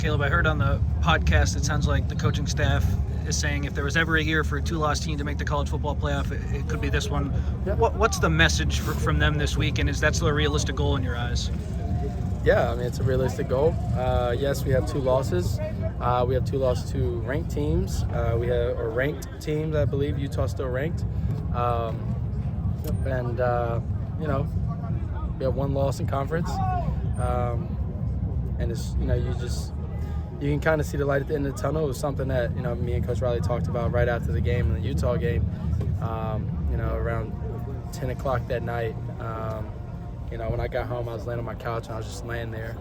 Caleb, I heard on the podcast it sounds like the coaching staff is saying if there was ever a year for a two-loss team to make the college football playoff, it could be this one. Yep. What's the message from them this week, and is that still a realistic goal in your eyes? Yeah, I mean, it's a realistic goal. Yes, we have two losses. We have two losses to ranked teams. We have ranked teams, I believe. Utah's still ranked. We have one loss in conference. And it's, you can kind of see the light at the end of the tunnel. It was something that, me and Coach Riley talked about right after the game, in the Utah game, around 10 o'clock that night. When I got home, I was laying on my couch and I was just laying there.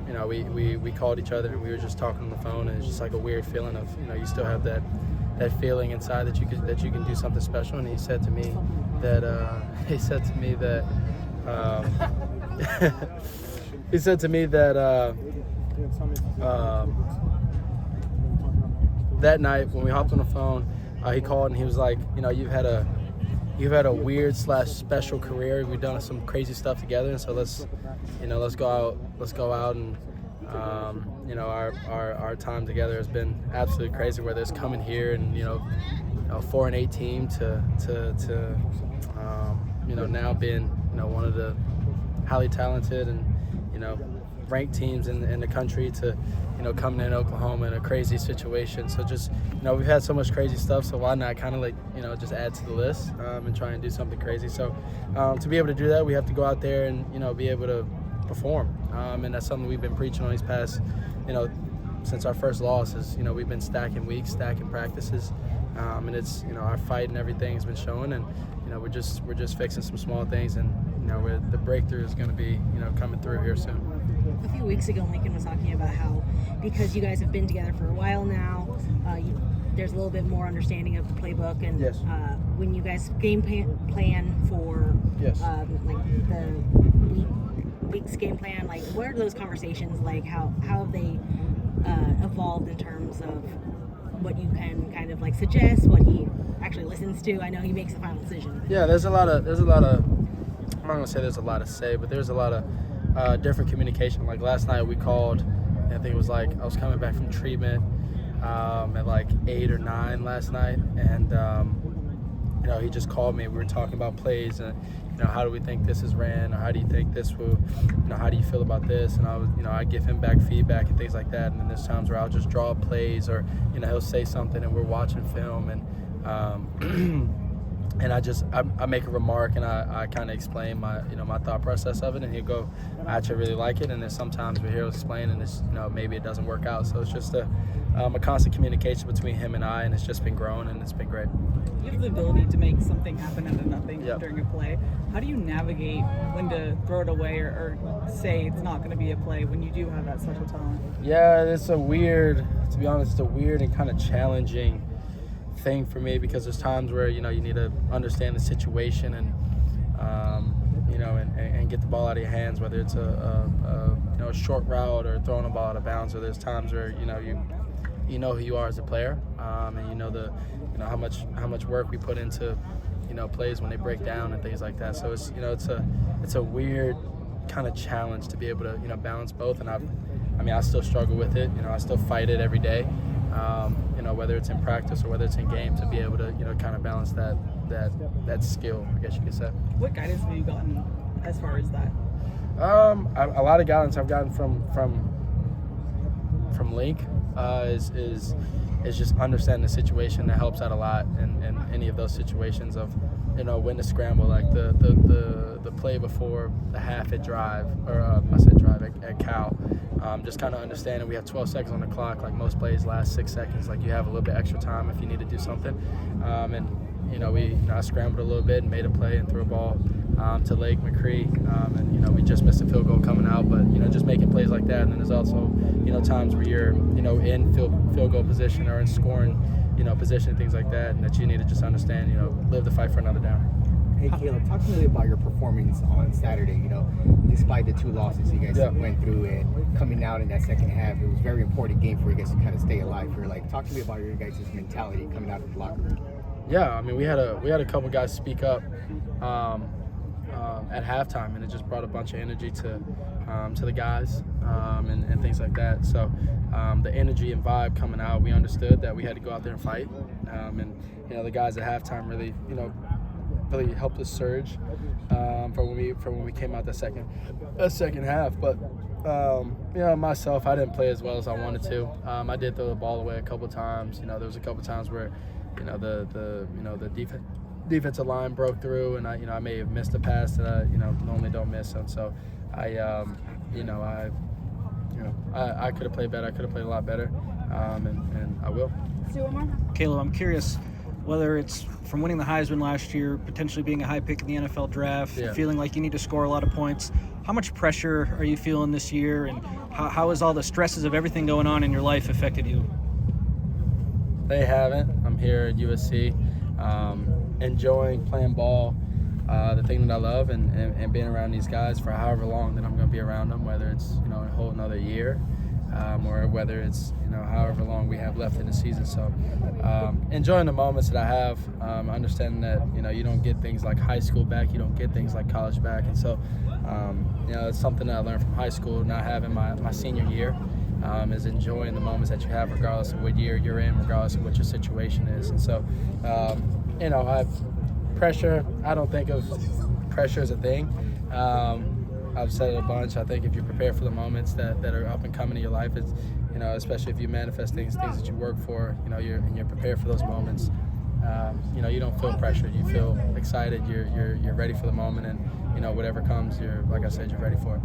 We called each other and we were just talking on the phone, and it's just like a weird feeling of, you still have that feeling inside that you can do something special. And he said to me that that night when we hopped on the phone, he called and he was like, you've had a weird / special career. We've done some crazy stuff together, and so let's go out and our time together has been absolutely crazy. Whether it's coming here and a 4-8 team to now being one of the highly talented and ranked teams in the country, to coming in Oklahoma in a crazy situation. So just we've had so much crazy stuff, so why not kind of just add to the list and try and do something crazy. So to be able to do that, we have to go out there and be able to perform, and that's something we've been preaching on these past since our first loss. Is we've been stacking weeks, stacking practices, and it's our fight and everything has been showing, and we're just fixing some small things, and the breakthrough is going to be coming through here soon. A few weeks ago, Lincoln was talking about how, because you guys have been together for a while now, there's a little bit more understanding of the playbook, and yes. When you guys game plan for yes. The week's game plan, what are those conversations like? How have they evolved in terms of what you can kind of suggest, what he actually listens to? I know he makes the final decision. Yeah, there's a lot of I'm not gonna say there's a lot to say, but there's a lot of different communication. Like last night we called, I think it was I was coming back from treatment at 8 or 9 last night, and he just called me. We were talking about plays and how do we think this is ran, or how do you think this will, how do you feel about this? And I give him back feedback and things like that. And then there's times where I'll just draw up plays, or he'll say something and we're watching film, and and I make a remark and I kind of explain my my thought process of it, and he'll go, I actually really like it. And then sometimes he'll explain and it's maybe it doesn't work out. So it's just a constant communication between him and I, and it's just been growing and it's been great. You have the ability to make something happen out of nothing. Yep. During a play. How do you navigate when to throw it away or say it's not going to be a play when you do have that special talent? Yeah, to be honest, it's a weird and kind of challenging thing for me, because there's times where you need to understand the situation and and get the ball out of your hands, whether it's a short route or throwing a ball out of bounds. Or there's times where you know who you are as a player, and how much work we put into plays when they break down and things like that. So it's a weird kind of challenge to be able to balance both. And I still struggle with it. I still fight it every day. Whether it's in practice or whether it's in game, to be able to kind of balance that skill, I guess you could say. What guidance have you gotten as far as that? A lot of guidance I've gotten from Link is just understanding the situation. That helps out a lot in any of those situations of when to scramble, like the play before the half at drive, or I said drive at Cal. Just kind of understanding we have 12 seconds on the clock. Like most plays last 6 seconds. Like you have a little bit extra time if you need to do something. I scrambled a little bit and made a play and threw a ball to Lake McCree, and we just missed a field goal coming out. But just making plays like that. And then there's also times where you're in field goal position or in scoring position and things like that, and that you need to just understand live the fight for another down. Hey Caleb, talk to me about your performance on Saturday. Despite the 2 losses you guys went through, and coming out in that second half, it was a very important game for you guys to kind of stay alive here. Talk to me about your guys' mentality coming out of the locker room. Yeah, we had a couple guys speak up at halftime, and it just brought a bunch of energy to the guys and things like that. So the energy and vibe coming out, we understood that we had to go out there and fight. And the guys at halftime really helped us surge from when we came out that second half. But myself, I didn't play as well as I wanted to. I did throw the ball away a couple of times. There was a couple of times where the defensive line broke through, and I may have missed a pass that I normally don't miss. And so I could have played better. I could have played a lot better, and I will. Caleb, I'm curious whether it's from winning the Heisman last year, potentially being a high pick in the NFL draft, feeling like you need to score a lot of points. How much pressure are you feeling this year, and how has all the stresses of everything going on in your life affected you? They haven't. I'm here at USC, enjoying playing ball, the thing that I love, and being around these guys for however long that I'm going to be around them, whether it's a whole another year, or whether it's however long we have left in the season. So enjoying the moments that I have, understanding that you don't get things like high school back, you don't get things like college back, and so it's something that I learned from high school, not having my senior year, is enjoying the moments that you have regardless of what year you're in, regardless of what your situation is. And so pressure, I don't think of pressure as a thing. I've said it a bunch. I think if you prepare for the moments that are up and coming in your life, it's especially if you manifest things that you work for, you're prepared for those moments. You don't feel pressured. You feel excited. You're ready for the moment, and whatever comes, like I said, you're ready for it.